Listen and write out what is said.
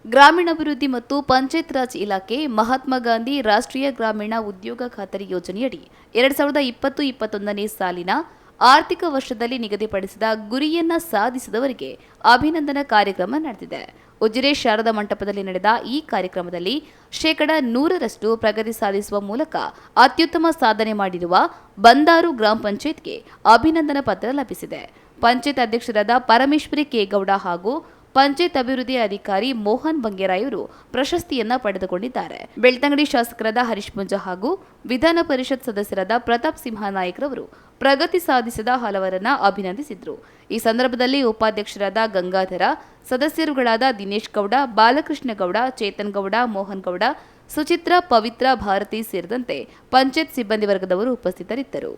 ಗ್ರಾಮೀಣಾಭಿವೃದ್ಧಿ ಮತ್ತು ಪಂಚಾಯತ್ ರಾಜ್ ಇಲಾಖೆ ಮಹಾತ್ಮ ಗಾಂಧಿ ರಾಷ್ಟ್ರೀಯ ಗ್ರಾಮೀಣ ಉದ್ಯೋಗ ಖಾತರಿ ಯೋಜನೆಯಡಿ 2020-21ನೇ ಸಾಲಿನ ಆರ್ಥಿಕ ವರ್ಷದಲ್ಲಿ ನಿಗದಿಪಡಿಸಿದ ಗುರಿಯನ್ನ ಸಾಧಿಸಿದವರಿಗೆ ಅಭಿನಂದನಾ ಕಾರ್ಯಕ್ರಮ ನಡೆದಿದೆ. ಉಜಿರೆ ಶಾರದಾ ಮಂಟಪದಲ್ಲಿ ನಡೆದ ಈ ಕಾರ್ಯಕ್ರಮದಲ್ಲಿ 100% ಪ್ರಗತಿ ಸಾಧಿಸುವ ಮೂಲಕ ಅತ್ಯುತ್ತಮ ಸಾಧನೆ ಮಾಡಿರುವ ಬಂದಾರು ಗ್ರಾಮ ಪಂಚಾಯತ್ಗೆ ಅಭಿನಂದನಾ ಪತ್ರ ಲಭಿಸಿದೆ. ಪಂಚಾಯತ್ ಅಧ್ಯಕ್ಷರಾದ ಪರಮೇಶ್ವರಿ ಕೆಗೌಡ ಹಾಗೂ ಪಂಚಾಯತ್ ಅಭಿವೃದ್ಧಿ ಅಧಿಕಾರಿ ಮೋಹನ್ ಬಂಗೇರಾಯವರು ಪ್ರಶಸ್ತಿಯನ್ನ ಪಡೆದುಕೊಂಡಿದ್ದಾರೆ. ಬೆಳ್ತಂಗಡಿ ಶಾಸಕರಾದ ಹರೀಶ್ ಮುಂಜಾ ಹಾಗೂ ವಿಧಾನ ಪರಿಷತ್ ಸದಸ್ಯರಾದ ಪ್ರತಾಪ್ ಸಿಂಹ ನಾಯ್ಕರವರು ಪ್ರಗತಿ ಸಾಧಿಸಿದ ಹಲವರನ್ನ ಅಭಿನಂದಿಸಿದ್ರು. ಈ ಸಂದರ್ಭದಲ್ಲಿ ಉಪಾಧ್ಯಕ್ಷರಾದ ಗಂಗಾಧರ, ಸದಸ್ಯರುಗಳಾದ ದಿನೇಶ್ ಗೌಡ, ಬಾಲಕೃಷ್ಣ ಗೌಡ, ಚೇತನ್ ಗೌಡ, ಮೋಹನ್ ಗೌಡ, ಸುಚಿತ್ರಾ, ಪವಿತ್ರ, ಭಾರತಿ ಸೇರಿದಂತೆ ಪಂಚಾಯತ್ ಸಿಬ್ಬಂದಿ ವರ್ಗದವರು ಉಪಸ್ಥಿತರಿದ್ದರು.